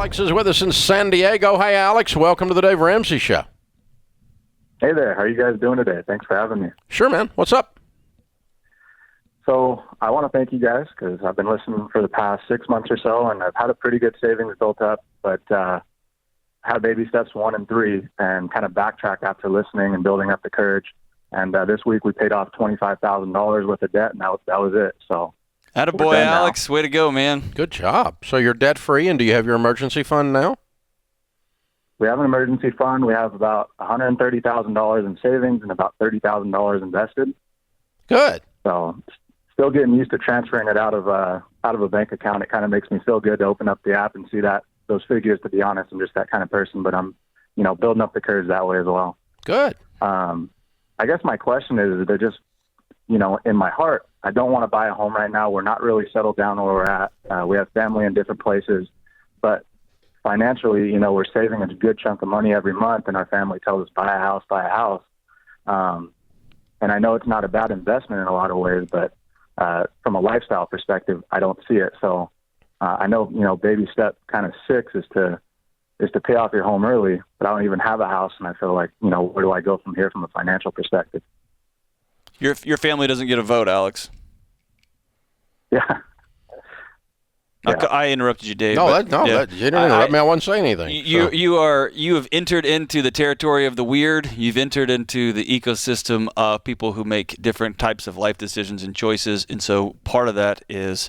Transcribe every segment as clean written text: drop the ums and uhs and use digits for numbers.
Alex is with us in San Diego. Hey, Alex, welcome to the Dave Ramsey Show. Hey there. How are you guys doing today? Thanks for having me. Sure, man. What's up? So I want to thank you guys because I've been listening for the past 6 months or so, and I've had a pretty good savings built up, but had baby steps 1 and 3 and kind of backtrack after listening and building up the courage. And this week we paid off $25,000 worth of debt, and that was it. So, attaboy, Alex. Way to go, man. Good job. So you're debt-free, and do you have your emergency fund now? We have an emergency fund. We have about $130,000 in savings and about $30,000 invested. Good. So still getting used to transferring it out of a bank account. It kind of makes me feel good to open up the app and see those figures. To be honest, I'm just that kind of person, but I'm building up the courage that way as well. Good. I guess my question is, they're just, in my heart, I don't want to buy a home right now. We're not really settled down where we're at. We have family in different places, but financially, we're saving a good chunk of money every month, and our family tells us, buy a house. And I know it's not a bad investment in a lot of ways, but from a lifestyle perspective, I don't see it. So I know, baby step kind of 6 is to pay off your home early, but I don't even have a house, and I feel like, where do I go from here from a financial perspective? Your family doesn't get a vote, Alex. Yeah. I interrupted you, Dave. You didn't interrupt me. I wasn't saying anything. You have entered into the territory of the weird. You've entered into the ecosystem of people who make different types of life decisions and choices, and so part of that is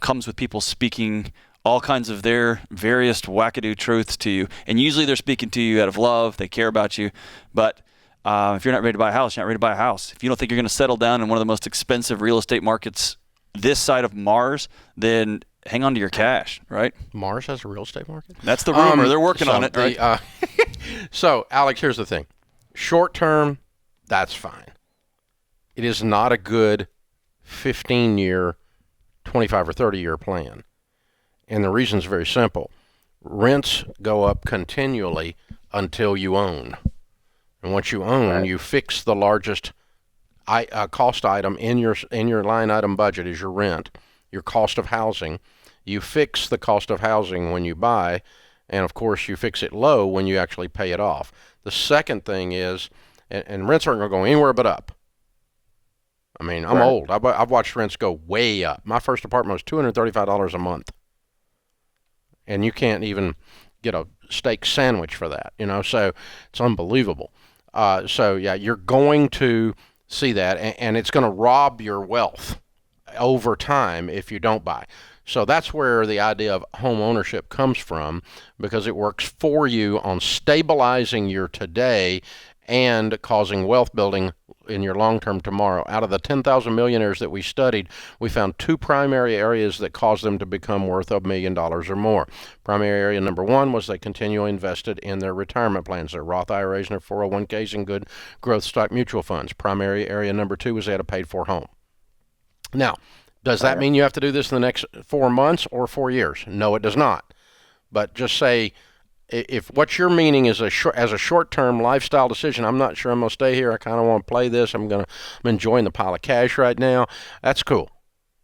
comes with people speaking all kinds of their various wackadoo truths to you, and usually they're speaking to you out of love. They care about you, but if you're not ready to buy a house, you're not ready to buy a house. If you don't think you're going to settle down in one of the most expensive real estate markets this side of Mars, then hang on to your cash, right? Mars has a real estate market? That's the rumor. They're working on it, right? So, Alex, here's the thing. Short term, that's fine. It is not a good 15-year, 25 or 30-year plan. And the reason is very simple. Rents go up continually until you own. And once you own, right, you fix the largest cost item in your line item budget is your rent, your cost of housing. You fix the cost of housing when you buy, and of course you fix it low when you actually pay it off. The second thing is, and rents aren't going to go anywhere but up. I mean, I'm old. I've watched rents go way up. My first apartment was $235 a month, and you can't even get a steak sandwich for that. So it's unbelievable. So yeah, you're going to see that, and it's going to rob your wealth over time if you don't buy. So that's where the idea of home ownership comes from, because it works for you on stabilizing your today and causing wealth building in your long-term tomorrow. Out of the 10,000 millionaires that we studied, we found 2 primary areas that caused them to become worth $1 million or more. Primary area number 1 was they continually invested in their retirement plans, their Roth IRAs and their 401ks and good growth stock mutual funds. Primary area number 2 was they had a paid-for home. Now, does that mean you have to do this in the next 4 months or 4 years? No, it does not. But just say, if what you're meaning is as a short-term lifestyle decision, I'm not sure I'm going to stay here. I kind of want to play this. I'm enjoying the pile of cash right now. That's cool,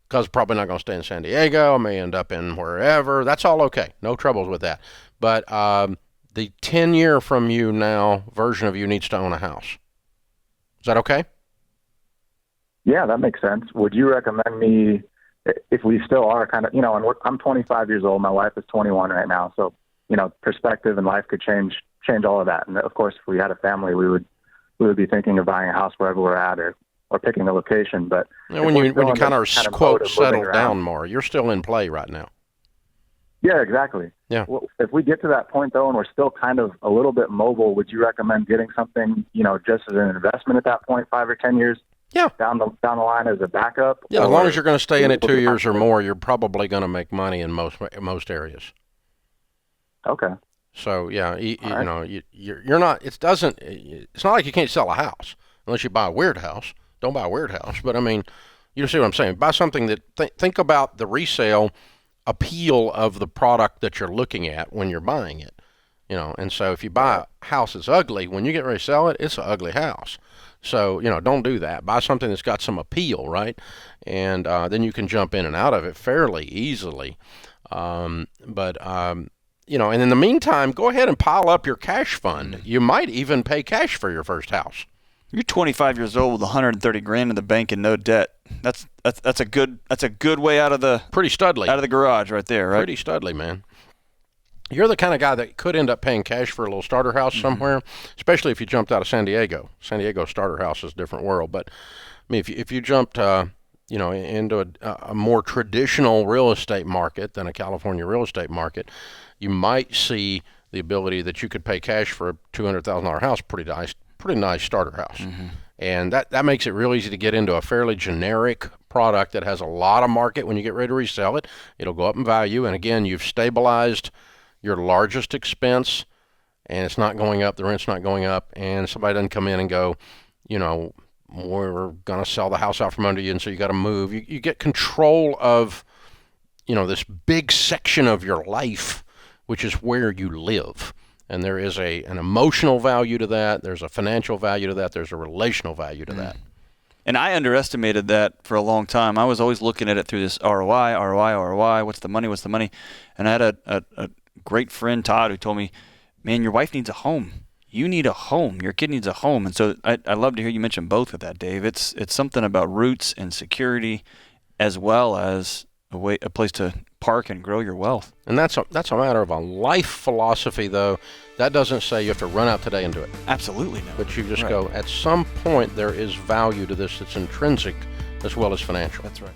because probably not going to stay in San Diego. I may end up in wherever. That's all okay. No troubles with that. But the 10-year from you now version of you needs to own a house. Is that okay? Yeah, that makes sense. Would you recommend me, if we still are kind of, and I'm 25 years old, my wife is 21 right now, so, perspective in life could change all of that. And of course, if we had a family, we would be thinking of buying a house wherever we're at or picking a location. But when you kind of quote settle down more, you're still in play right now. Yeah, exactly. Yeah. Well, if we get to that point though, and we're still kind of a little bit mobile, would you recommend getting something, just as an investment at that point, 5 or 10 years? Yeah. Down the line as a backup? Yeah, as long as you're going to stay in it 2 years or more, you're probably going to make money in most areas. Okay. So yeah, you're not. It's not like you can't sell a house unless you buy a weird house. Don't buy a weird house. But I mean, you see what I'm saying. Buy something that think about the resale appeal of the product that you're looking at when you're buying it. And so if you buy a house that's ugly, when you get ready to sell it, it's an ugly house. So, don't do that. Buy something that's got some appeal, right? And then you can jump in and out of it fairly easily. and in the meantime, go ahead and pile up your cash fund. You might even pay cash for your first house. You're 25 years old with 130 grand in the bank and no debt. That's a good way out of the pretty studly out of the garage right there, right? Pretty studly, man. You're the kind of guy that could end up paying cash for a little starter house somewhere, especially if you jumped out of San Diego. San Diego starter house is a different world, but I mean, if you jumped, into a more traditional real estate market than a California real estate market, you might see the ability that you could pay cash for a $200,000 house, pretty nice starter house. And that makes it real easy to get into a fairly generic product that has a lot of market. When you get ready to resell it, it'll go up in value. And again, you've stabilized your largest expense, and it's not going up, the rent's not going up, and somebody doesn't come in and go, we're going to sell the house out from under you, and so you got to move. You get control of, this big section of your life, which is where you live. And there is an emotional value to that. There's a financial value to that. There's a relational value to that. And I underestimated that for a long time. I was always looking at it through this ROI. What's the money? And I had a great friend, Todd, who told me, man, your wife needs a home. You need a home. Your kid needs a home. And so I love to hear you mention both of that, Dave. It's something about roots and security, as well as a place to park and grow your wealth. And that's a matter of a life philosophy, though. That doesn't say you have to run out today and do it. Absolutely no. But you just go, at some point there is value to this that's intrinsic as well as financial. That's right.